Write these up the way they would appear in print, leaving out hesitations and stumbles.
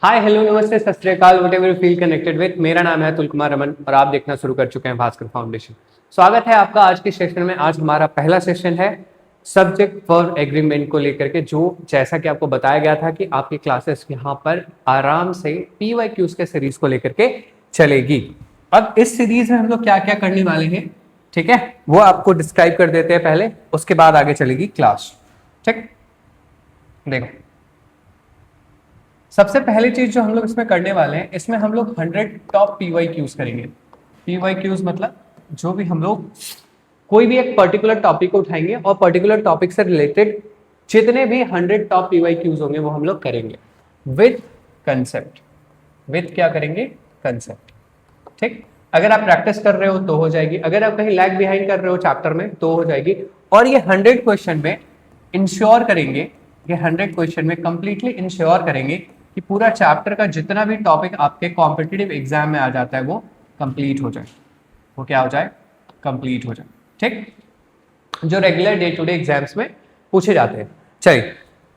Hi hello नमस्ते सत श्री अकाल what ever feel connected with. मेरा नाम है अतुल कुमार रमन और आप देखना शुरू कर चुके हैं भास्कर फाउंडेशन। स्वागत है आपका आज के सेशन में। आज हमारा पहला सेशन है सब्जेक्ट वर्ब एग्रीमेंट को लेकर के, जो जैसा कि आपको बताया गया था कि आपकी क्लासेस यहाँ पर आराम से PYQs के सीरीज को लेकर के चलेगी। अब इस सीरीज में हम लोग क्या क्या करने वाले हैं, ठीक है, वो आपको डिस्क्राइब कर देते हैं पहले, उसके बाद आगे चलेगी क्लास। ठीक, देखो सबसे पहली चीज जो हम लोग इसमें करने वाले हैं, इसमें हम लोग 100 टॉप PYQs करेंगे। PYQs मतलब जो भी हम लोग कोई भी एक पर्टिकुलर टॉपिक को उठाएंगे और पर्टिकुलर टॉपिक से रिलेटेड जितने भी 100 टॉप PYQs होंगे वो हम लोग करेंगे विद कंसेप्ट। विद क्या करेंगे? कंसेप्ट। ठीक, अगर आप प्रैक्टिस कर रहे हो तो हो जाएगी, अगर आप कहीं लैग बिहाइंड कर रहे हो चैप्टर में तो हो जाएगी। और ये 100 क्वेश्चन में इंश्योर करेंगे, ये 100 क्वेश्चन में कंप्लीटली इंश्योर करेंगे कि पूरा चैप्टर का जितना भी टॉपिक आपके कॉम्पिटिटिव एग्जाम में आ जाता है वो कंप्लीट हो जाए। वो क्या हो जाए? कंप्लीट हो जाए। ठीक, जो regular day to day exams में पूछे जाते हैं। चलिए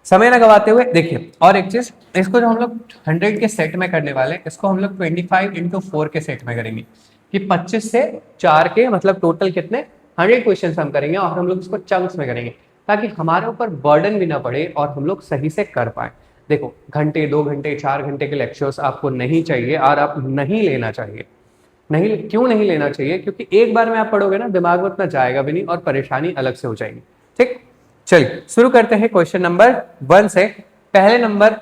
समय ना गवाते हुए देखिए, और एक चीज, इसको जो हम लोग 100 के सेट में करने वाले हैं, इसको हम लोग 25x4 के सेट में करेंगे कि 25 से 4 के मतलब टोटल कितने 100 क्वेश्चन हम करेंगे, और हम लोग इसको चंक्स में करेंगे ताकि हमारे ऊपर बर्डन भी ना पड़े और हम लोग सही से कर पाए। देखो घंटे 2 घंटे 4 घंटे के लेक्चर्स आपको नहीं चाहिए और आप नहीं लेना चाहिए। नहीं, क्यों नहीं लेना चाहिए? क्योंकि एक बार में आप पढ़ोगे ना, दिमाग में उतना जाएगा भी नहीं और परेशानी अलग से हो जाएगी। ठीक, चलिए शुरू करते हैं क्वेश्चन नंबर 1 से। पहले नंबर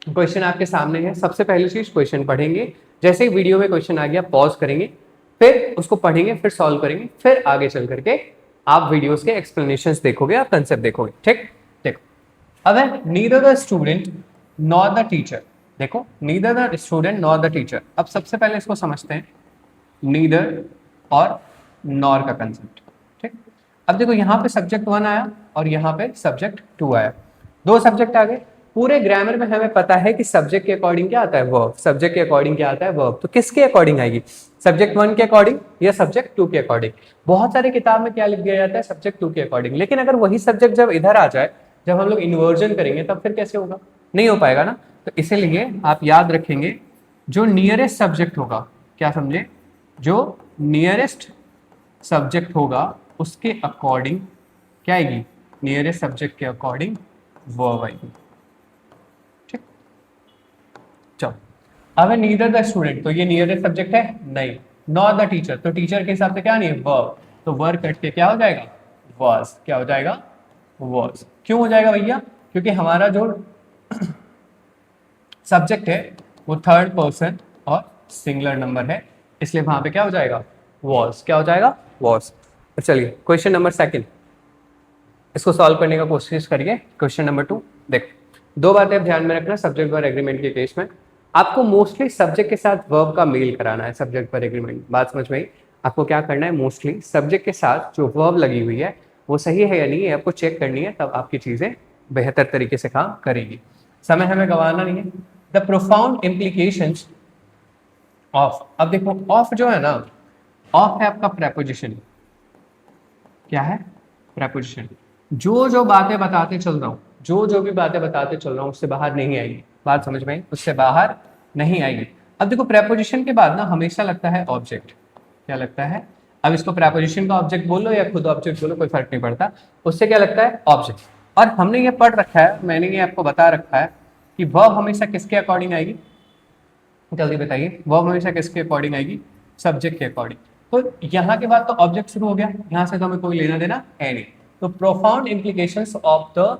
क्वेश्चन आपके सामने है। सबसे पहली चीज क्वेश्चन पढ़ेंगे, जैसे ही वीडियो में क्वेश्चन आ गया पॉज करेंगे, फिर उसको पढ़ेंगे, फिर सॉल्व करेंगे, फिर आगे चल करके आप वीडियोस के एक्सप्लेनेशंस देखोगे और कंसेप्ट देखोगे। ठीक, देखो अब है neither the student nor the teacher. देखो neither the student nor the teacher. अब सबसे पहले इसको समझते हैं, नीदर और नॉर का कंसेप्ट। ठीक, अब देखो यहाँ पे सब्जेक्ट 1 आया और यहाँ पे सब्जेक्ट 2 आया, दो सब्जेक्ट आ गए। पूरे ग्रामर में हमें पता है कि सब्जेक्ट के अकॉर्डिंग क्या आता है? वर्ब। सब्जेक्ट के अकॉर्डिंग क्या आता है? वर्ब। तो किसके अकॉर्डिंग आएगी? सब्जेक्ट 1 के अकॉर्डिंग या सब्जेक्ट 2 के अकॉर्डिंग? बहुत सारे किताब में क्या लिख दिया जाता है? सब्जेक्ट 2 के अकॉर्डिंग। लेकिन अगर वही सब्जेक्ट जब इधर आ जाए, जब हम लोग इन्वर्जन करेंगे, तब फिर कैसे होगा? नहीं हो पाएगा ना। तो इसीलिए आप याद रखेंगे जो नियरेस्ट सब्जेक्ट होगा, क्या समझे, जो नियरेस्ट सब्जेक्ट होगा उसके अकॉर्डिंग क्या आएगी? नियरेस्ट सब्जेक्ट के अकॉर्डिंग वर्ब आएगी। ठीक, चलो अब है नीदर द स्टूडेंट, तो ये नियरेस्ट सब्जेक्ट है नहीं। नॉट द टीचर, तो टीचर के हिसाब से क्या नहीं है? वर्ब। तो वर्ब कट के क्या हो जाएगा? वाज। क्या हो जाएगा? वाज। क्यों हो जाएगा भैया? क्योंकि हमारा जो सब्जेक्ट है वो थर्ड पर्सन और सिंगुलर नंबर है, इसलिए वहां पे क्या हो जाएगा? वॉज। क्या हो जाएगा? वॉज। चलिए क्वेश्चन नंबर 2, इसको सॉल्व करने का कोशिश करिए। क्वेश्चन नंबर 2 देखो, दो बातें आप ध्यान में रखना सब्जेक्ट वर्ब एग्रीमेंट के केस में। आपको मोस्टली सब्जेक्ट के साथ वर्ब का मेल कराना है। सब्जेक्ट वर्ब एग्रीमेंट, बात समझ में आई? आपको क्या करना है, मोस्टली सब्जेक्ट के साथ जो वर्ब लगी हुई है वो सही है या नहीं है आपको चेक करनी है, तब आपकी चीजें बेहतर तरीके से काम करेगी। समय हमें गंवाना नहीं है। The profound implications of. अब देखो ऑफ जो है ना, ऑफ है आपका प्रेपोजिशन। क्या है? प्रेपोजिशन। जो बातें बताते चल रहा हूं, जो भी बातें बताते चल रहा हूं उससे बाहर नहीं आएगी। बात समझ में आई? उससे बाहर नहीं आएगी। अब देखो प्रेपोजिशन के बाद ना हमेशा लगता है ऑब्जेक्ट। क्या लगता है? अब इसको प्रेपोजिशन का ऑब्जेक्ट बोलो या खुद ऑब्जेक्ट बोलो, कोई फर्क नहीं पड़ता, उससे क्या लगता है? ऑब्जेक्ट। और हमने ये पढ़ रखा है, मैंने ये आपको बता रखा है कि वर्ब हमेशा किसके अकॉर्डिंग आएगी? जल्दी बताइए, वर्ब हमेशा किसके अकॉर्डिंग आएगी? सब्जेक्ट के अकॉर्डिंग। तो यहाँ के बाद तो ऑब्जेक्ट शुरू हो गया, यहाँ से तो हमें कोई लेना देना है नहीं। तो profound implications of the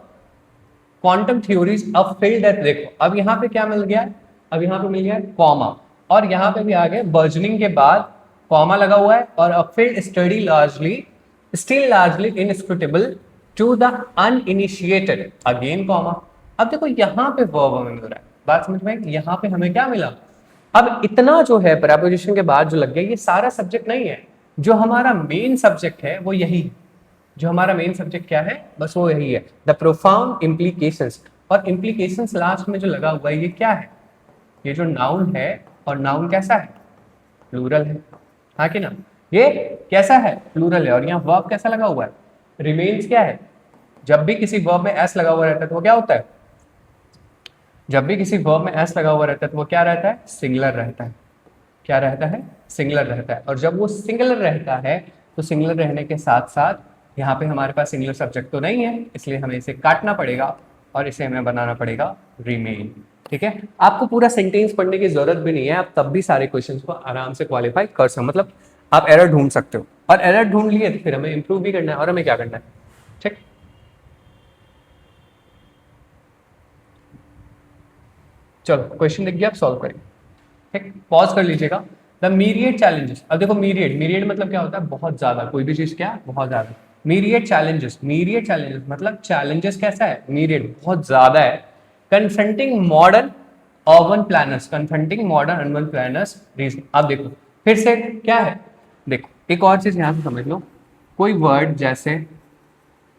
quantum theories of field depth. देखो अब यहाँ पे क्या मिल गया? अब यहाँ पे मिल गया कॉमा, और यहाँ पे भी आगे बर्जनिंग के बाद कॉमा लगा हुआ है, और a field study largely still largely inscrutable to the uninitiated, again comma. अब देखो यहाँ पे वर्ब हमें मिल रहा है। बात समझ में? यहाँ पे हमें क्या मिला? अब इतना जो है प्रेपोजिशन के बाद जो लग गया, ये सारा सब्जेक्ट नहीं है। जो हमारा मेन सब्जेक्ट है वो यही है। जो हमारा मेन सब्जेक्ट क्या है? बस वो यही है, द प्रोफाउंड इम्प्लीकेशंस। और इम्प्लीकेशंस लास्ट में जो लगा हुआ है ये क्या है? ये जो नाउन है, और नाउन कैसा है? प्लूरल है, हाँ कि ना? ये कैसा है? प्लूरल है। और यहाँ वर्ब कैसा लगा हुआ है? रिमेन्स क्या है? जब भी किसी वर्ब में एस लगा हुआ रहता है तो वो क्या होता है? जब भी किसी वर्ब में एस लगा हुआ रहता है तो वो क्या रहता है, सिंगुलर रहता है। क्या रहता है, सिंगुलर रहता है। और जब वो सिंगुलर रहता है तो सिंगुलर रहने के साथ साथ यहाँ पे हमारे पास सिंगुलर सब्जेक्ट तो नहीं है, इसलिए हमें इसे काटना पड़ेगा और इसे हमें बनाना पड़ेगा रिमेन। ठीक है, आपको पूरा सेंटेंस पढ़ने की जरूरत भी नहीं है, आप तब भी सारे क्वेश्चंस को आराम से क्वालिफाई कर सकते, मतलब आप एरर ढूंढ सकते हो। और एरर ढूंढ लिए तो फिर हमें इंप्रूव भी करना है, और हमें क्या करना है। ठीक, चलो क्वेश्चन लिख दिया, आप सॉल्व करेंगे। ठीक, पॉज कर लीजिएगा। द मीरिएट चैलेंजेस, अब देखो मीरिएट, मीरिएट मतलब क्या होता है, बहुत ज्यादा, कोई भी चीज क्या, बहुत ज्यादा। मीरिएट चैलेंजेस, मीरिएट चैलेंजेस मतलब चैलेंजेस कैसा है, मीरिएट बहुत ज्यादा है। Confronting modern urban planners, confronting modern urban planners region. अब देखो फिर से क्या है, देखो एक और चीज यहां से समझ लो, कोई वर्ड जैसे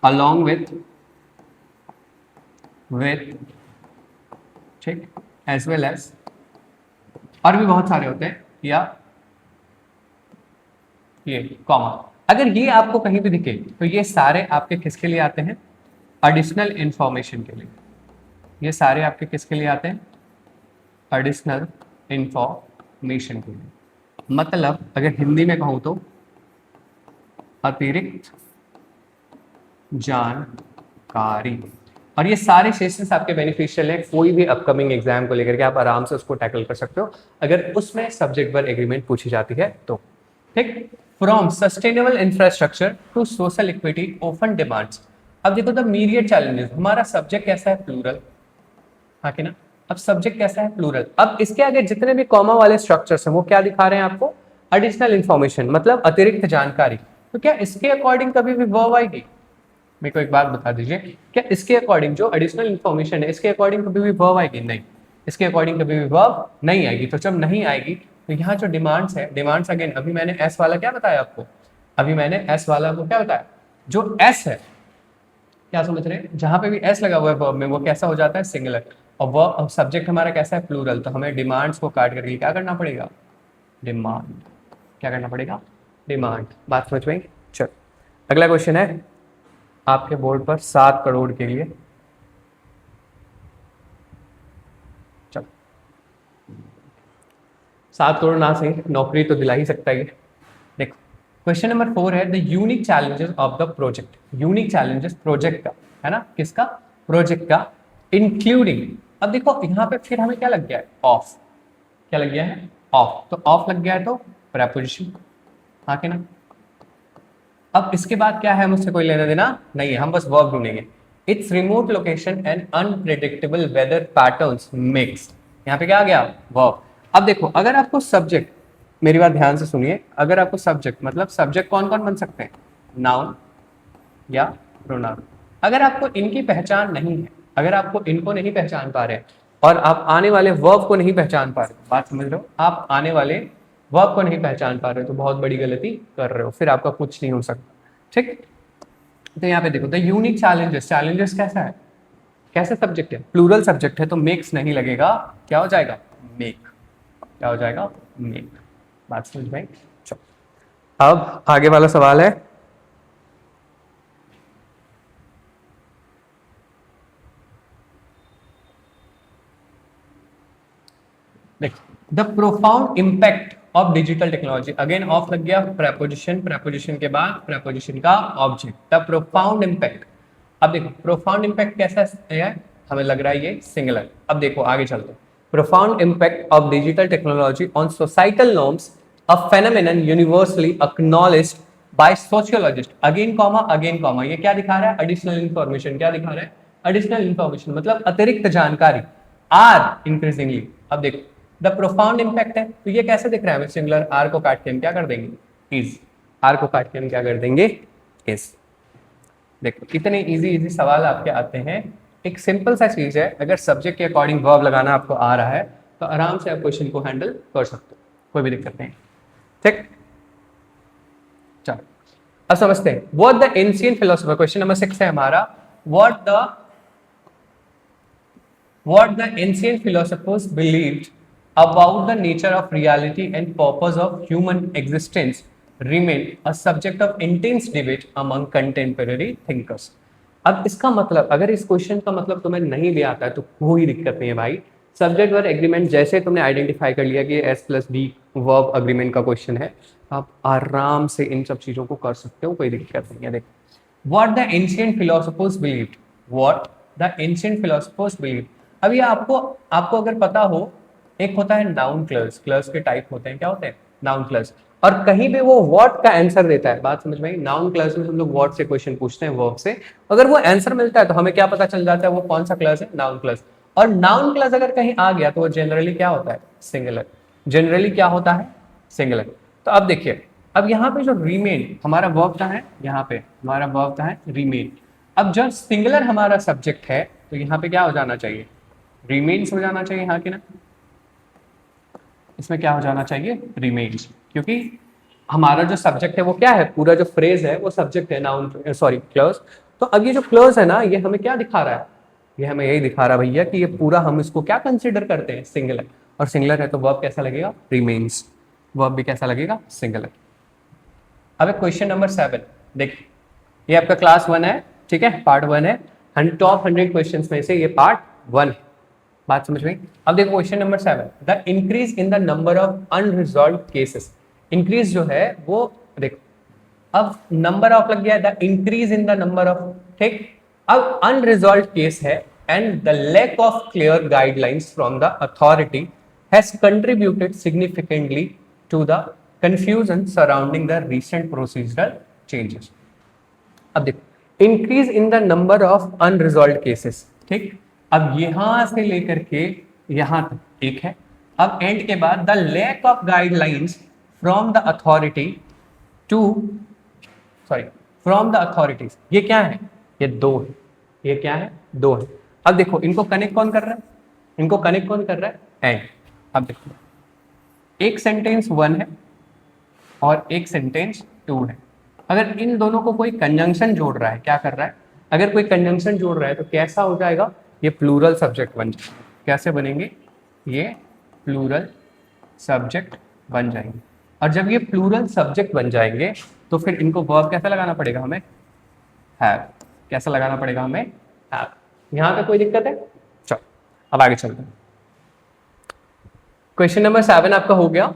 along with, ठीक, as well as, और भी बहुत सारे होते हैं, या ये कॉमा, अगर ये आपको कहीं भी दिखे तो ये सारे आपके किसके लिए आते हैं, एडिशनल इंफॉर्मेशन के लिए। ये सारे आपके किसके लिए आते हैं, एडिशनल इंफॉर्मेशन के लिए। मतलब अगर हिंदी में कहूं तो अतिरिक्त जानकारी। और ये सारे सेशंस आपके बेनिफिशियल है, कोई भी अपकमिंग एग्जाम को लेकर के आप आराम से उसको टैकल कर सकते हो अगर उसमें सब्जेक्ट वर्ब एग्रीमेंट पूछी जाती है तो। ठीक, from sustainable infrastructure to social equity often demands. अब देखो द मीरियड चैलेंजेस, हमारा सब्जेक्ट कैसा है, प्लूरल, हाँ कि ना। अब सब्जेक्ट कैसा है, प्लूरल। अब इसके आगे जितने भी कॉमा वाले स्ट्रक्चर्स हैं वो क्या दिखा रहे हैं आपको, एडिशनल इंफॉर्मेशन, मतलब अतिरिक्त जानकारी। तो क्या इसके अकॉर्डिंग कभी भी वर्ब आएगी, मेरे को एक बात बता दीजिए, क्या इसके अकॉर्डिंग जो एडिशनल इंफॉर्मेशन है इसके अकॉर्डिंग कभी भी वर्ब आएगी, नहीं, इसके अकॉर्डिंग कभी भी वर्ब नहीं आएगी। तो जब नहीं आएगी तो यहाँ जो डिमांड्स है, डिमांड्स अगेन, अभी मैंने एस वाला क्या बताया आपको, अभी मैंने एस वाला को क्या बताया, जो एस है, क्या समझ रहे हैं, जहां पे भी एस लगा हुआ है वर्ब में वो कैसा हो जाता है, सिंगुलर। और वर्ब सब्जेक्ट हमारा कैसा है, प्लूरल, तो हमें डिमांड्स को काट करके क्या करना पड़ेगा, डिमांड, क्या करना पड़ेगा, डिमांड। बात समझ में? चलो अगला क्वेश्चन है आपके बोर्ड पर 7 करोड़ के लिए। चलो 7 करोड़ ना सही, नौकरी तो दिला ही सकता है। देखो क्वेश्चन नंबर 4 है, the unique challenges of the project. Unique challenges project का है ना, किसका, प्रोजेक्ट का, इंक्लूडिंग। अब देखो यहाँ पे फिर हमें क्या लग गया है, ऑफ, क्या लग गया है, ऑफ। तो ऑफ लग गया है तो प्रेपोजिशन, हाँ कि ना। अब इसके बाद क्या है, मुझसे कोई लेना देना नहीं है, हम बस वर्ब ढूंढेंगे। Its remote location and unpredictable weather patterns makes, यहाँ पे क्या आ गया, वर्ब। अब देखो अगर आपको सब्जेक्ट, मेरी बात ध्यान से सुनिए, अगर आपको सब्जेक्ट, मतलब सब्जेक्ट कौन कौन बन सकते हैं, नाउन या प्रोनाउन। अगर आपको इनकी पहचान नहीं है, अगर आपको इनको नहीं पहचान पा रहे और आप आने वाले वर्ब को नहीं पहचान पा रहे, बात समझ रहे हो, आप आने वाले वर्ब को नहीं पहचान पा रहे हो तो बहुत बड़ी गलती कर रहे हो, फिर आपका कुछ नहीं हो सकता। ठीक, तो यहाँ पे देखो द यूनिक चैलेंजेस, चैलेंजेस कैसा है, कैसे सब्जेक्ट है, प्लूरल सब्जेक्ट है तो मेक्स नहीं लगेगा, क्या हो जाएगा, मेक, क्या हो जाएगा, मेक। बात समझ में? चलो अब आगे वाला सवाल है, देखो the profound impact of digital technology. Again of लग गया, प्रेपोजिशन, प्रेपोजिशन के बाद प्रेपोजिशन का ऑब्जेक्ट, द प्रोफाउंड इम्पैक्ट। अब देखो प्रोफाउंड इम्पैक्ट कैसा है, हमें लग रहा है ये सिंगुलर। अब देखो आगे चलते, profound impact of digital technology on societal norms, a phenomenon universally acknowledged by sociologist. Again comma, ये क्या दिखा रहा है, एडिशनल इंफॉर्मेशन, क्या दिखा रहा है, एडिशनल इंफॉर्मेशन, मतलब अतिरिक्त जानकारी, आर इंक्रीजिंगली। अब देखो द प्रोफाउंड इम्पैक्ट है तो ये कैसे दिख रहा है, हमें सिंगुलर, आर को काट के हम क्या कर देंगे, इज, आर को काट के हम क्या कर देंगे, इज। देखो कितने इजी सवाल आपके आते हैं, एक सिंपल सा चीज है, अगर सब्जेक्ट के अकॉर्डिंग वर्ब लगाना आपको आ रहा है तो आराम से आप क्वेश्चन को हैंडल कर सकते हो, कोई भी दिक्कत नहीं। ठीक, चलो अब समझते हैं, what the ancient philosopher, question number 6 है हमारा, what the ancient philosophers believed about the nature of reality and purpose of human existence remained a subject of intense debate among contemporary thinkers. अब इसका मतलब, अगर इस क्वेश्चन का मतलब तुम्हें नहीं भी आता है तो कोई दिक्कत नहीं है भाई। सब्जेक्ट वर्ब एग्रीमेंट जैसे तुमने आइडेंटिफाई कर लिया कि S+D वर्ब अग्रीमेंट का क्वेश्चन है, आप आराम से इन सब चीजों को कर सकते हो, कोई दिक्कत नहीं है। देखो, what the ancient philosophers believed, what the ancient philosophers believed. अब ये आपको आपको अगर पता हो, एक होता है नाउन क्लर्स, क्लर्स के टाइप होते हैं, क्या होते हैं नाउन क्लर्स, और कहीं भी वो व्हाट का आंसर देता है, बात समझ में आई। नाउन क्लर्स में हम लोग व्हाट से क्वेश्चन पूछते हैं, वर्ब से, अगर वो आंसर मिलता है तो हमें क्या पता चल जाता है वो कौन सा क्लर्स है, नाउन क्लर्स। और नाउन क्लर्स अगर कहीं आ गया तो वो जनरली क्या होता है, सिंगुलर। जनरली क्या होता है, सिंगुलर। तो अब देखिए, अब यहाँ पे जो रिमेन हमारा वर्ब का है, यहाँ पे हमारा वर्ब का है रिमेन। अब जब सिंगुलर हमारा सब्जेक्ट है तो यहाँ पे क्या हो जाना चाहिए, रिमेन्स हो जाना चाहिए यहाँ के ना, इसमें क्या हो जाना चाहिए, रिमेन्स, क्योंकि हमारा जो सब्जेक्ट है वो क्या है, पूरा जो फ्रेज है वो सब्जेक्ट है, नाउन सॉरी क्लॉज। तो अब ये जो क्लॉज है ना, ये हमें क्या दिखा रहा है, ये हमें यही दिखा रहा है भैया कि ये पूरा हम इसको क्या कंसिडर करते हैं, सिंगुलर। और सिंगुलर है तो वर्ब कैसा लगेगा, रिमेन्स। वर्ब भी कैसा लगेगा, सिंगुलर। अब क्वेश्चन नंबर 7 देखिए, ये आपका क्लास 1 है, ठीक है, पार्ट 1 है, टॉप 100 क्वेश्चंस में से ये पार्ट 1 है, बात समझ में। अब देखो question number 7, the increase in the number of unresolved cases. Increase जो है वो देखो, अब नंबर ऑफ लग गया, the increase in the number of, ठीक। अब अनरिजॉल्व केस है and the lack of clear guidelines from the authority has contributed significantly to the confusion surrounding the recent procedural changes. अब देखो, increase in the number of unresolved cases, ठीक। अब यहां से लेकर के यहां तक एक है, अब एंड के बाद the lack of guidelines from the authority to, sorry, from the authorities, ये क्या है, ये 2 है, ये क्या है, 2 है। अब देखो इनको कनेक्ट कौन कर रहा है, इनको कनेक्ट कौन कर रहा है, एंड। अब देखो, एक सेंटेंस 1 है और एक सेंटेंस 2 है। अगर इन दोनों को कोई कंजंक्शन जोड़ रहा है, क्या कर रहा है, अगर कोई कंजंक्शन जोड़ रहा है तो कैसा हो जाएगा, ये प्लूरल सब्जेक्ट बन जाएगा। कैसे बनेंगे, ये प्लूरल सब्जेक्ट बन जाएंगे। और जब ये प्लूरल सब्जेक्ट बन जाएंगे तो फिर इनको वर्ब कैसा लगाना पड़ेगा हमें, हैव। कैसा लगाना पड़ेगा हमें, हैव। यहां तक कोई दिक्कत है, चलो अब आगे चलते हैं। क्वेश्चन नंबर 7 आपका हो गया।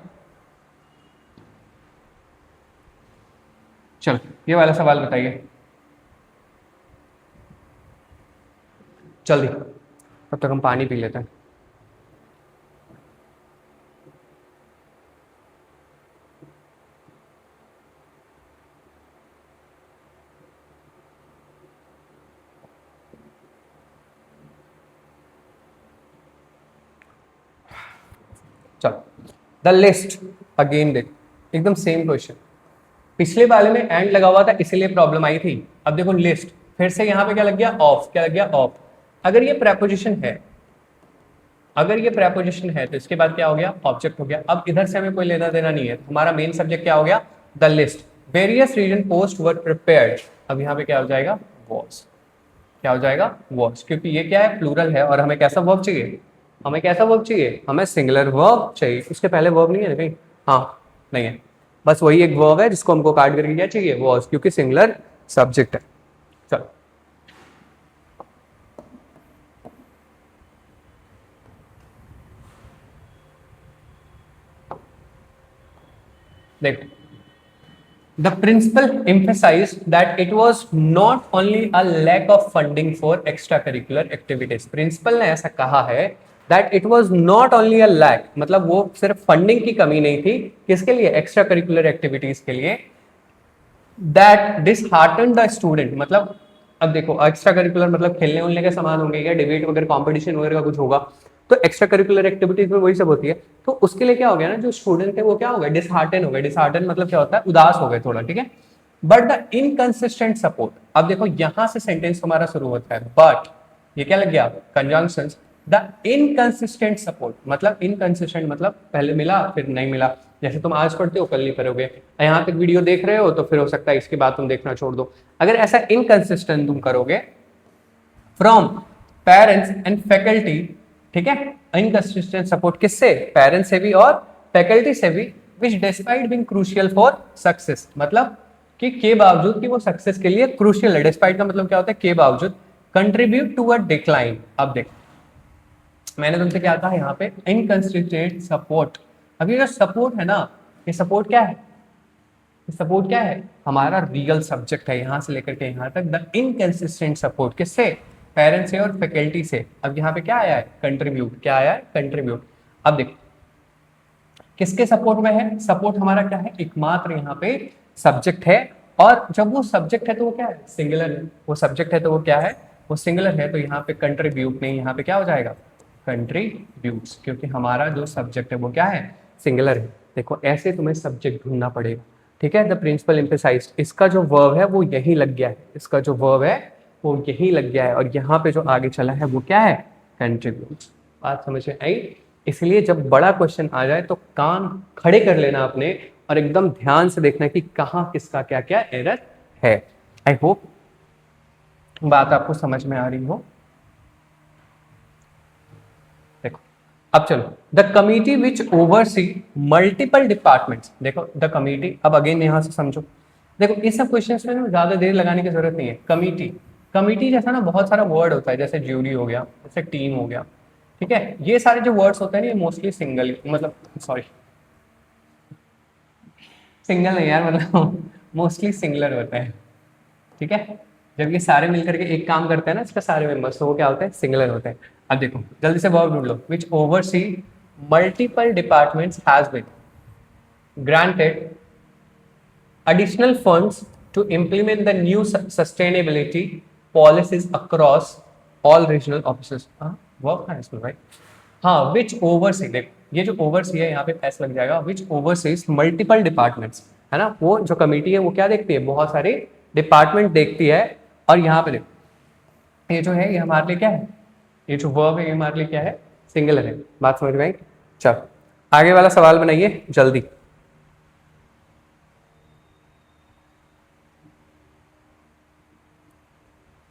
चलो ये वाला सवाल बताइए जल्दी, तब तक हम पानी पी लेते हैं। चलो, द लिस्ट अगेन देख, एकदम सेम क्वेश्चन। पिछले वाले में एंड लगा हुआ था इसलिए प्रॉब्लम आई थी। अब देखो लिस्ट, फिर से यहां पे क्या लग गया, ऑफ। क्या लग गया, ऑफ। अगर ये प्रेपोजिशन है, अगर ये प्रेपोजिशन है तो इसके बाद क्या हो गया, ऑब्जेक्ट हो गया। अब इधर से हमें कोई लेना देना नहीं है, हमारा मेन सब्जेक्ट क्या हो गया, the list. Various reason post were prepared, अब यहाँ पे क्या हो जाएगा, वॉज। क्या हो जाएगा, वॉज, क्योंकि ये क्या है, प्लूरल है और हमें कैसा वर्ब चाहिए, हमें कैसा वर्ब चाहिए, हमें सिंगुलर वर्ब चाहिए। उसके पहले वर्ब नहीं है कहीं, हाँ नहीं है, बस वही एक वर्ब है जिसको हमको काट करके क्या चाहिए, वॉज, क्योंकि सिंगुलर सब्जेक्ट है। चलो देखो, the principal emphasized that it was not only a lack of funding for extracurricular activities. Principal ने ऐसा कहा है that it was not only a lack, मतलब वो सिर्फ फंडिंग की कमी नहीं थी, किसके लिए, एक्स्ट्रा करिकुलर एक्टिविटीज के लिए, that disheartened the student, मतलब अब देखो एक्स्ट्रा करिकुलर मतलब खेलने उलने के सामान होंगे या डिबेट वगैरह कॉम्पिटिशन वगैरह का कुछ होगा, तो एक्स्ट्रा करिकुलर एक्टिविटीज में वही सब होती है। तो उसके लिए क्या हो गया ना, जो स्टूडेंट है वो क्या हो गया, डिसहार्टन हो गए। डिसहार्टन मतलब क्या होता है, उदास हो गए थोड़ा, ठीक है। बट द इनकंसिस्टेंट सपोर्ट, अब देखो यहां से सेंटेंस हमारा शुरू होता है, बट ये क्या लग गया, कंजंक्शंस। द इनकंसिस्टेंट सपोर्ट, मतलब इनकंसिस्टेंट मतलब पहले मिला फिर नहीं मिला, जैसे तुम आज पढ़ते हो कल नहीं करोगे, यहाँ तक वीडियो देख रहे हो तो फिर हो सकता है इसके बाद तुम देखना छोड़ दो। अगर ऐसा इनकंसिस्टेंट तुम करोगे फ्रॉम पेरेंट्स एंड फैकल्टी, ठीक है, इनकंसिस्टेंट सपोर्ट किससे, पेरेंट्स से भी और फैकल्टी से भी, which despite being crucial for success, मतलब के बावजूद कि वो सक्सेस के लिए क्रूशियल है। डिस्पाइट का मतलब क्या होता है, के बावजूद, कंट्रीब्यूट टू अ डिक्लाइन। अब देख, मैंने तुमसे क्या कहा यहाँ पे, इनकंसिस्टेंट सपोर्ट। अब ये जो सपोर्ट है ना, ये सपोर्ट क्या है, सपोर्ट क्या है, हमारा रियल सब्जेक्ट है यहाँ से लेकर के यहाँ तक। द इनकंसिस्टेंट सपोर्ट किससे, पेरेंट्स से और फैकल्टी से। अब यहाँ पे क्या आया है, कंट्रीब्यूट, क्या आया है, कंट्रीब्यूट। अब देखो किसके सपोर्ट में है, सपोर्ट हमारा क्या है, एकमात्र यहाँ पे सब्जेक्ट है। और जब वो सब्जेक्ट है तो वो क्या है, सिंगुलर है। वो सब्जेक्ट है तो वो क्या है, वो सिंगुलर है। तो यहाँ पे कंट्रीब्यूट नहीं, यहाँ पे क्या हो जाएगा, कंट्रीब्यूट्स, क्योंकि हमारा जो सब्जेक्ट है वो क्या है, सिंगुलर है। देखो ऐसे तुम्हें सब्जेक्ट ढूंढना पड़ेगा, ठीक है। द प्रिंसिपल एम्फेसाइज्ड, इसका जो वर्ब है वो यही लग गया है, इसका जो वर्ब है वो यही लग गया है। और यहाँ पे जो आगे चला है वो क्या है, कंट्रीब्यूट। बात समझ में आई। इसलिए जब बड़ा क्वेश्चन आ जाए तो कान खड़े कर लेना अपने और एकदम ध्यान से देखना कि कहाँ किसका क्या क्या एरर है। आई होप बात आपको समझ में आ रही हो। देखो अब चलो, the committee which oversee multiple departments. देखो द कमिटी, अब अगेन यहां से समझो। देखो इस सब क्वेश्चंस में ना ज्यादा देर लगाने की जरूरत नहीं है। कमिटी, कमिटी जैसा ना बहुत सारा वर्ड होता है, जैसे ज्यूरी हो गया, जैसे टीम हो गया, ठीक है। ये सारे जो वर्ड्स होते हैं ना, ये मोस्टली सिंगल, मतलब सॉरी सिंगल नहीं यार, मतलब मोस्टली सिंगुलर होते हैं, ठीक है। जब ये सारे मिलकर के एक काम करते हैं ना, इसका सारे मेंबर्स, तो वो क्या होते हैं, सिंगुलर होते हैं। अब देखो जल्दी से वर्ब ढूंढ लो, which oversee multiple departments has been granted additional funds to implement the new sustainability policies across all regional offices। Work है इसमें भाई, हाँ, विच ओवरसी। देख ये जो ओवरसी है यहाँ पे एस लग जाएगा, विच ओवरसीज मल्टीपल डिपार्टमेंट्स, है ना। वो जो कमेटी है वो क्या देखती है, बहुत सारे डिपार्टमेंट देखती है। और यहाँ पे देखो ये जो है ये हमारे लिए क्या है, ये जो वर्ब है ये हमारे लिए क्या है, सिंगुलर है। बात समझ में आई। चलो आगे वाला सवाल बनाइए जल्दी।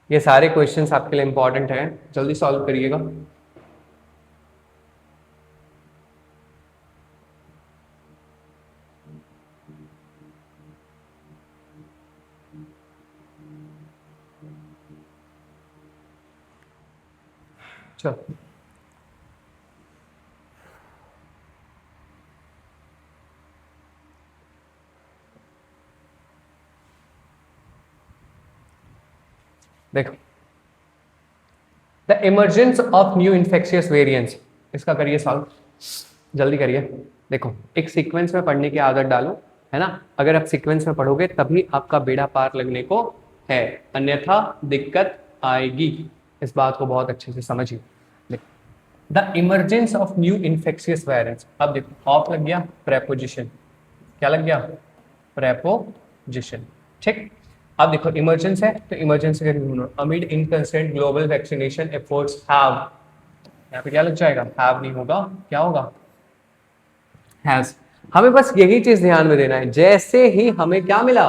ये सारे क्वेश्चंस आपके लिए इंपॉर्टेंट हैं, जल्दी सॉल्व करिएगा। चलो देखो, the emergence of new infectious variants, इसका करिए सॉल्व, जल्दी करिए। देखो एक सीक्वेंस में पढ़ने की आदत डालो, है ना। अगर आप सीक्वेंस में पढ़ोगे तभी आपका बेड़ा पार लगने को है, अन्यथा दिक्कत आएगी। इस बात को बहुत अच्छे से समझिए। The emergence of new infectious variants, अब देखो ऑफ लग गया, प्रेपोजिशन, क्या लग गया, प्रेपोजिशन, ठीक। अब देखो इमरजेंस है तो इमरजेंसी का ढूंढो, amid inconsistent global vaccination efforts have, यहाँ पे क्या लग जाएगा, हैव नहीं होगा, क्या होगा, हैज। हमें बस यही चीज ध्यान में देना है, जैसे ही हमें क्या मिला,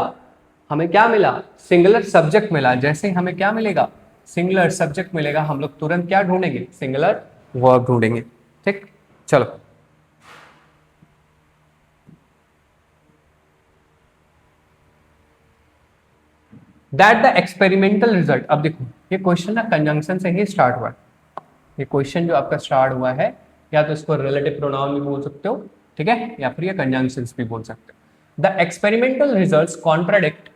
हमें क्या मिला, सिंगुलर सब्जेक्ट मिला, जैसे ही हमें क्या मिलेगा, सिंगुलर सब्जेक्ट मिलेगा, हम लोग तुरंत क्या ढूंढेंगे, सिंगुलर वर्ब ढूंढेंगे, ठीक। चलो दैट द एक्सपेरिमेंटल रिजल्ट। अब देखो ये क्वेश्चन ना कंजंक्शन से ही स्टार्ट हुआ है। ये क्वेश्चन जो आपका स्टार्ट हुआ है, या तो इसको रिलेटिव प्रोनाउन भी बोल सकते हो, ठीक है, या फिर ये कंजंक्शंस भी बोल सकते हो। The experimental results contradict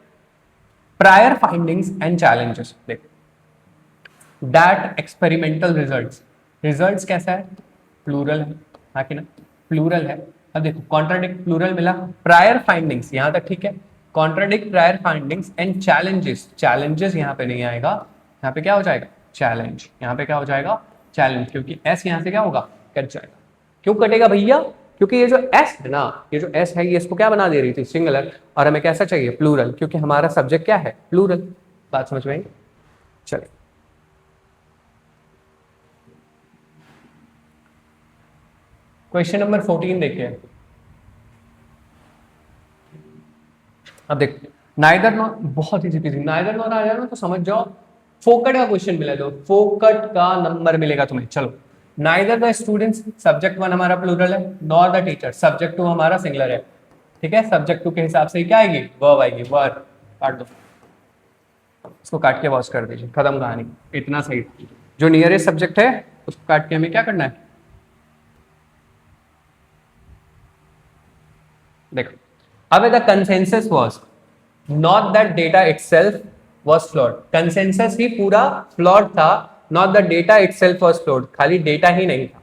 prior findings and challenges. देख दैट एक्सपेरिमेंटल रिजल्ट्स, रिजल्ट्स कैसा है, प्लूरल है, हाँ कि ना, प्लूरल है। अब देखो कॉन्ट्राडिक्ट प्लूरल मिला, प्रायर फाइंडिंग्स यहां तक ठीक है, contradict prior findings and challenges, challenges यहाँ पे नहीं आएगा, यहाँ पे क्या हो जाएगा, चैलेंज, यहाँ पे क्या हो जाएगा, चैलेंज, क्योंकि एस यहाँ से क्या होगा, कट जाएगा। क्यों कटेगा भैया, क्योंकि ये जो एस है ना, ये जो एस है ये इसको क्या बना दे रही थी, सिंगुलर, और हमें कैसा चाहिए, प्लूरल, क्योंकि हमारा सब्जेक्ट क्या है, प्लूरल। बात समझ में आई। चलिए क्वेश्चन नंबर 14 देखिए। अब देखो नाइदर नॉर, बहुत ही सीधी, नाइदर नॉर आ जाए ना तो समझ जाओ फोकट का क्वेश्चन मिला, तो फोकट का नंबर मिलेगा तुम्हें। चलो नाइदर द स्टूडेंट्स, सब्जेक्ट 1 हमारा प्लूरल है, नॉर द टीचर, सब्जेक्ट 2 हमारा सिंगुलर है, ठीक है। सब्जेक्ट 2 के हिसाब से क्या आएगी, वर्ब आएगी, वर्ब। काट दो, इसको काट के वॉश कर दीजिए, खत्म कहानी, इतना सही। जो नियरेस्ट सब्जेक्ट है उसको काट के हमें क्या करना है, देखो। अब the consensus was not that data itself was flawed, consensus ही पूरा फ्लॉड था, not the data itself was flawed, खाली डेटा ही नहीं था,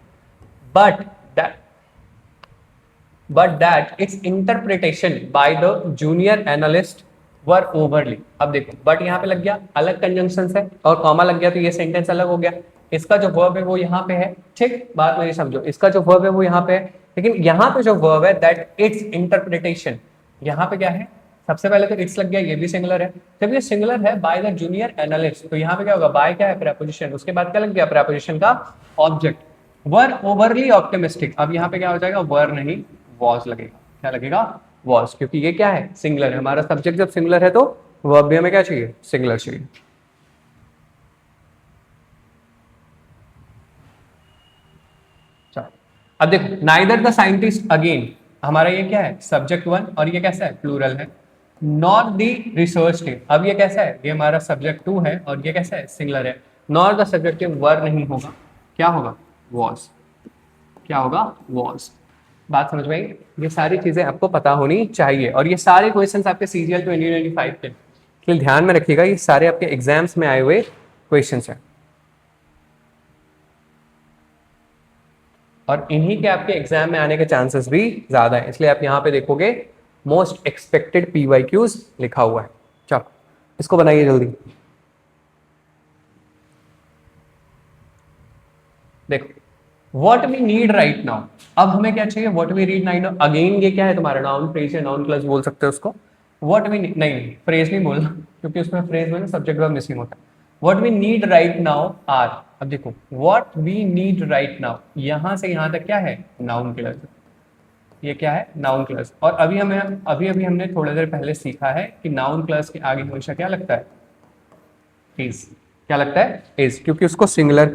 but that its interpretation by the junior analyst were overly. अब देखो बट यहाँ पे लग गया, अलग कंजंक्शन है और कॉमा लग गया तो ये सेंटेंस अलग हो गया। इसका जो वर्ब है वो यहाँ पे है, ठीक, बात मेरी समझो, इसका जो वर्ब है वो यहाँ पे है, लेकिन यहाँ पे जो वर्ब है दैट इट्स इंटरप्रिटेशन, यहाँ पे क्या है, सबसे पहले तो इट्स लग गया, ये भी सिंगुलर है, जब ये सिंगुलर है बाय द जूनियर एनालिस्ट तो यहाँ पे क्या होगा, बाय क्या है, प्रेपोजिशन, उसके बाद क्या लग गया, प्रेपोजिशन का ऑब्जेक्ट, वर ओवरली ऑप्टिमिस्टिक। अब यहाँ पे क्या हो जाएगा, वर नहीं वॉज लगेगा, क्या लगेगा, वॉज, क्योंकि ये क्या है, सिंगुलर है, हमारा सब्जेक्ट जब सिंगुलर है तो वर्ब भी हमें क्या चाहिए, सिंगुलर चाहिए। अब देखो, नाइदर द साइंटिस्ट, अगेन हमारा ये क्या है, सब्जेक्ट वन, और ये कैसा है, प्लूरल है, नॉट द रिसर्च टीम, अब ये कैसा है, ये हमारा सब्जेक्ट टू है और ये कैसा है, सिंगुलर है, नॉट द सब्जेक्ट टीम, वर नहीं होगा, क्या होगा, वॉज, क्या होगा, वॉज। बात समझ में आई? ये सारी चीजें आपको पता होनी चाहिए और ये सारे क्वेश्चंस आपके सीजीएल 2025 के, इसलिए ध्यान में रखिएगा, ये सारे आपके एग्जाम्स में आए हुए क्वेश्चंस हैं और इन्हीं के आपके एग्जाम में आने के चांसेस भी ज्यादा है, इसलिए आप यहाँ पे देखोगे मोस्ट एक्सपेक्टेड PYQs लिखा हुआ है। चलो इसको बनाइए जल्दी। देखो, what we need right now, अब हमें क्या चाहिए, what we read now, again ये क्या है तुम्हारा, नाउन फ्रेज या नाउन क्लॉज बोल सकते हो उसको, व्हाट वी नहीं, फ्रेज नहीं बोलना क्योंकि उसमें फ्रेज में सब्जेक्ट वर्ब मिसिंग होता है, what we need right now are, अब देखो what we need right now, यहां से यहां तक क्या है, नाउन क्लॉज, ये क्या है, नाउन क्लॉज, और अभी हमने थोड़ी देर पहले सीखा है कि नाउन क्लॉज के आगे हमेशा क्या लगता है, इज, क्या लगता है, इज, क्योंकि उसको सिंगुलर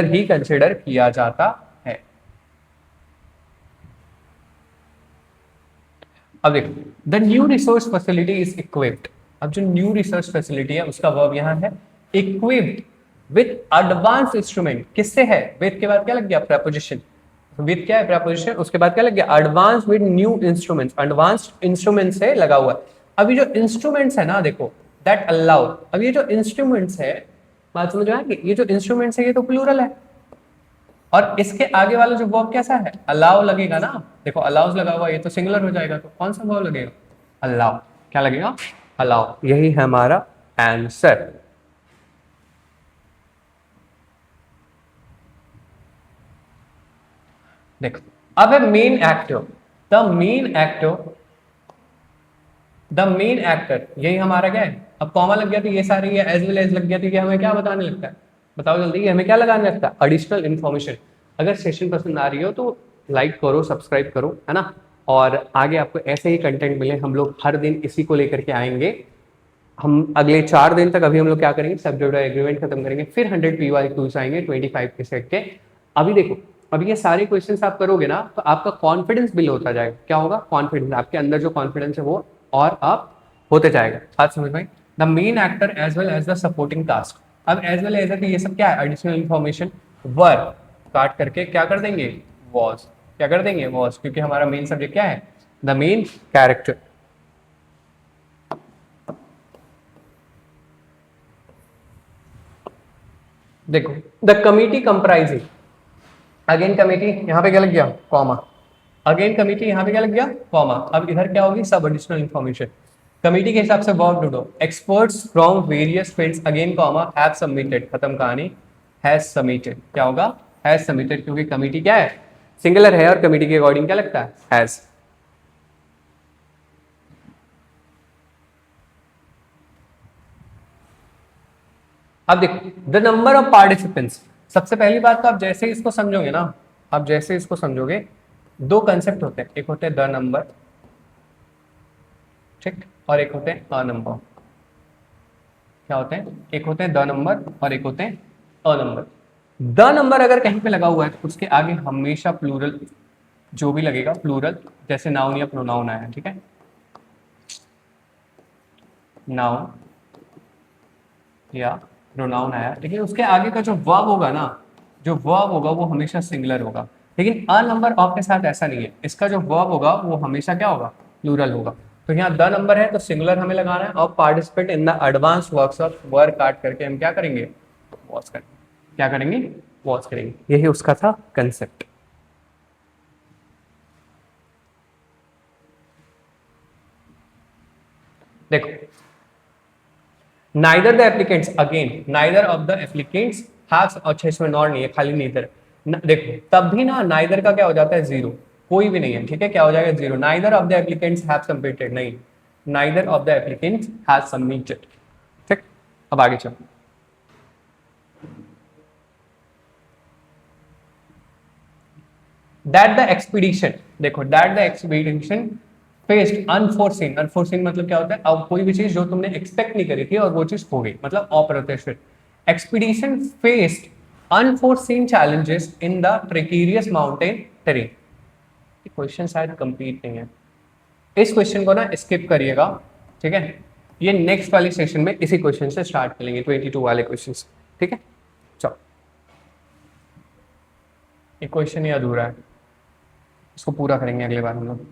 ही कंसिडर किया जाता है। अब देखो, the new resource facility is equipped, अब जो न्यू रिसर्च फैसिलिटी है उसका वर्ब यहां है इक्विप्ड विथ एडवांस इंस्ट्रूमेंट, किससे है, विथ के बाद क्या लग गया, प्रेपोजिशन, विथ क्या है, प्रेपोजिशन, उसके बाद क्या लग गया, advance with new instruments, advanced instrument से लगा हुआ है। अभी जो इंस्ट्रूमेंट्स है ना, देखो दैट अलाउ, अब ये जो इंस्ट्रूमेंट्स है, बात समझ में आएगी, ये जो इंस्ट्रूमेंट्स है ये तो प्लूरल है और इसके आगे वाला जो वर्ब कैसा है, अलाउ लगेगा ना, देखो अलाउज लगा हुआ, ये तो सिंगुलर हो जाएगा, तो कौन सा वर्ब लगेगा, अलाउ, क्या लगेगा, अलाउ, यही है हमारा आंसर। देखो, अब है main actor, the main actor, यही हमारा क्या है, अब कॉमा लग गया तो ये सारे, ये एज वेल एज लग गया तो ये हमें क्या बताने लगता है, बताओ जल्दी, ये हमें क्या लगाने लगता है, एडिशनल इन्फॉर्मेशन। अगर सेशन पसंद आ रही हो तो लाइक करो, सब्सक्राइब करो, है ना, और आगे आपको ऐसे ही कंटेंट मिले, हम लोग हर दिन इसी को लेकर के आएंगे। हम अगले 4 दिन तक अभी हम लोग क्या करेंगे, सब्जेक्ट एग्रीमेंट खत्म करेंगे, फिर 100 PYQs आएंगे 25 के सेट के। अभी देखो, अभी ये सारे क्वेश्चंस आप करोगे ना तो आपका कॉन्फिडेंस बिल्ड होता जाएगा, क्या होगा, कॉन्फिडेंस, आपके अंदर जो कॉन्फिडेंस है वो और आप होते जाएगा। बात समझ में? The main actor as well as the supporting task, अब एज वेल एज ये सब क्या है, एडिशनल इन्फॉर्मेशन, वर्ब काट करके क्या कर देंगे, वॉज, क्या कर देंगे, वॉज, क्योंकि हमारा मेन सब्जेक्ट क्या है, द मेन कैरेक्टर। देखो, the committee comprising, again committee, यहाँ पे क्या लग गया, कॉमा, अगेन कमिटी, यहाँ पे क्या लग गया, कॉमा, अब इधर क्या होगी, सब एडिशनल इन्फॉर्मेशन, कमिटी के हिसाब से वर्ब ढूंढो, experts from various fields, again comma, have submitted, खत्म कहानी, हैज सबमिटेड, क्या होगा, हैज सबमिटेड, क्योंकि कमिटी क्या है, सिंगुलर है और कमिटी के अकॉर्डिंग क्या लगता है, हैज। अब देखो, द नंबर ऑफ पार्टिसिपेंट्स, सबसे पहली बात तो आप जैसे ही इसको समझोगे ना, आप जैसे इसको समझोगे, दो कंसेप्ट होते हैं, एक होते हैं द नंबर, ठीक, और एक होते हैं अ नंबर, क्या होते हैं, एक होते हैं द नंबर और एक होते हैं अ नंबर। द नंबर अगर कहीं पे लगा हुआ है तो उसके आगे हमेशा प्लूरल जो भी लगेगा, प्लूरल, जैसे नाउन या प्रोनाउन आया, ठीक है, नाउन या प्रोनाउन आया, लेकिन उसके आगे का जो वर्ब होगा ना, जो वर्ब होगा वो हमेशा सिंगुलर होगा। लेकिन अ नंबर ऑफ के साथ ऐसा नहीं है, इसका जो वर्ब होगा वो हमेशा क्या होगा, प्लूरल होगा। तो यहाँ द नंबर है तो सिंगुलर हमें लगाना है, और participate in the advance workshop work काट करके हम क्या करेंगे, वॉच करेंगे। क्या करेंगे, वॉच करेंगे। यही उसका था कंसेप्ट। देखो, neither the applicants, again neither of the applicants have, अच्छा इसमें नॉट नहीं है, खाली नीदर। देखो तब भी ना नाइदर का क्या हो जाता है, जीरो, कोई भी नहीं है, ठीक है, क्या हो जाएगा, zero. Neither of the applicants have submitted, नहीं, neither of the applicants have submitted. ठीक, अब आगे चलो। दैट द एक्सपीडिशन, देखो that the expedition faced unforeseen, unforeseen मतलब क्या होता है, अब कोई भी चीज जो तुमने एक्सपेक्ट नहीं करी थी और वो चीज हो गई, मतलब अप्रत्याशित। Expedition faced unforeseen challenges in the precarious mountain terrain. Question शायद कंप्लीट नहीं है, इस क्वेश्चन को ना स्किप करिएगा, ठीक है, ये नेक्स्ट वाले सेशन में इसी क्वेश्चन से स्टार्ट करेंगे, 22 वाले क्वेश्चन, ठीक है। चलो, एक क्वेश्चन ही अधूरा है, इसको पूरा करेंगे अगले बार हम लोग।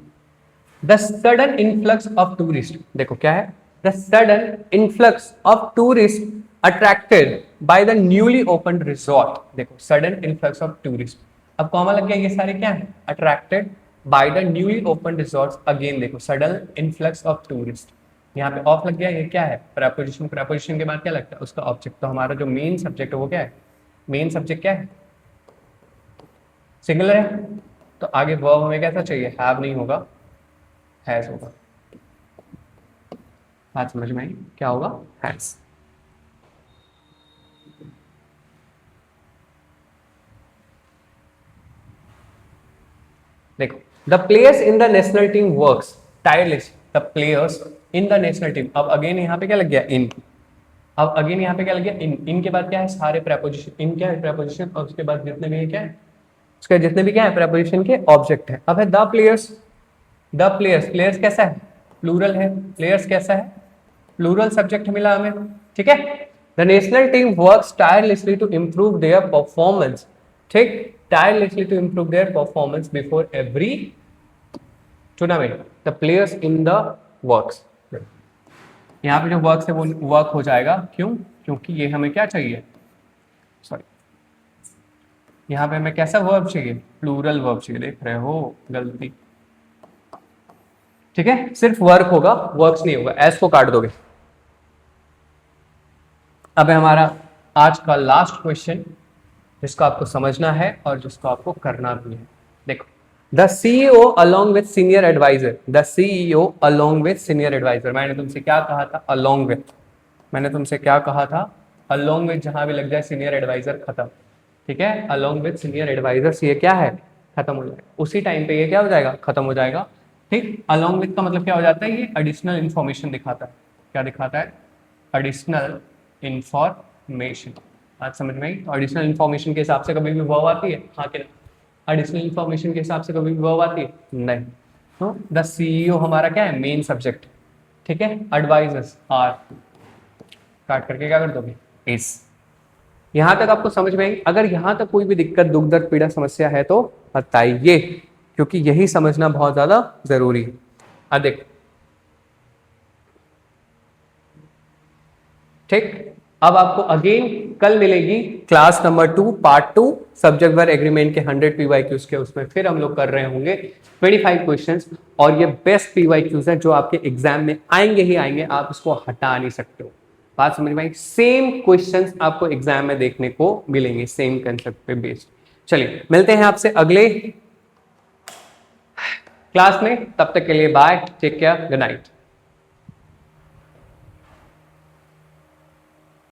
The sudden influx of tourist, देखो क्या है, the sudden influx of tourist attracted by the newly open resort. देखो सडन इन्फ्लक्स ऑफ टूरिस्ट, अब कॉमा लग गया, ये सारे क्या है, attracted by the newly open resort. Again देखो सडन इन्फ्लक्स ऑफ टूरिस्ट, यहाँ पे ऑफ लग गया, ये क्या है, प्रेपोजिशन। प्रेपोजिशन के बाद क्या लगता है, उसका ऑब्जेक्ट। तो हमारा जो मेन सब्जेक्ट है वो क्या है, मेन सब्जेक्ट क्या है, सिंगुलर है, तो आगे वर्ब हमें कैसा चाहिए, हैव नहीं होगा, हैज होगा। बात समझ में आई, क्या होगा, हैज। देखो, the players in the national team works tireless, the players in the national team. अब अगेन यहाँ पे क्या लग गया, इन। अब अगेन यहाँ पे क्या लग गया, इन के बाद क्या है, सारे प्रेपोजिशन, इन क्या है प्रेपोजिशन, और उसके बाद जितने भी क्या है, उसके जितने भी क्या है प्रेपोजिशन के ऑब्जेक्ट है। अब है the players, the players, players कैसा है, प्लूरल है, प्लेयर्स कैसा है, प्लूरल सब्जेक्ट मिला हमें, ठीक है। The national team works tirelessly to improve their performance, ठीक, tirelessly to improve their performance before every tournament. The players in the works, यहाँ पे जो वर्क्स है वो वर्क हो जाएगा, क्यों, क्योंकि ये हमें क्या चाहिए, सॉरी, यहाँ पे हमें कैसा वर्ब चाहिए, प्लूरल वर्ब चाहिए, देख रहे हो, गलती, ठीक है, सिर्फ वर्क होगा, वर्क्स नहीं होगा, एस को काट दोगे। अब है हमारा आज का लास्ट क्वेश्चन, जिसको आपको समझना है और जिसको आपको करना भी है। देखो, the CEO along with senior advisor, the CEO along with senior advisor, मैंने तुमसे क्या कहा था, अलोंग विथ, मैंने तुमसे क्या कहा था, अलोंग विथ जहां भी लग जाए सीनियर एडवाइजर खत्म, ठीक है, अलोंग विथ सीनियर एडवाइजर, ये क्या है, खत्म हो जाएगा, उसी टाइम पे ये क्या हो जाएगा, खत्म हो जाएगा, ठीक। अलोंग विथ का मतलब क्या हो जाता है, ये एडिशनल इंफॉर्मेशन दिखाता है, क्या दिखाता है, एडिशनल इंफॉर्मेशन। आज समझ में आई, तो एडिशनल इंफॉर्मेशन के हिसाब से कभी भी वर्ब आती है, हाँ कि ना, एडिशनल इंफॉर्मेशन के हिसाब से कभी भी वर्ब आती है, नहीं। तो द सीईओ हमारा क्या है, मेन सब्जेक्ट, ठीक है, एडवाइजर्स आर, काट करके क्या कर दोगे, इज। यहां तक आपको समझ में आई, अगर यहां तक कोई भी दिक्कत, दुख दर्द पीड़ा समस्या है तो बताइए, क्योंकि यही समझना बहुत ज्यादा जरूरी है। अधिक, ठीक। अब आपको अगेन कल मिलेगी class number 2 part 2 subject verb agreement के 100 PYQs के, उसमें फिर हम लोग कर रहे होंगे 25 क्वेश्चंस, और ये बेस्ट PYQs है जो आपके एग्जाम में आएंगे ही आएंगे, आप इसको हटा नहीं सकते हो। बात समझ में आई, सेम क्वेश्चंस आपको एग्जाम में देखने को मिलेंगे, सेम कंसेप्ट पे बेस्ड। चलिए मिलते हैं आपसे अगले क्लास में, तब तक के लिए bye, take care, good night.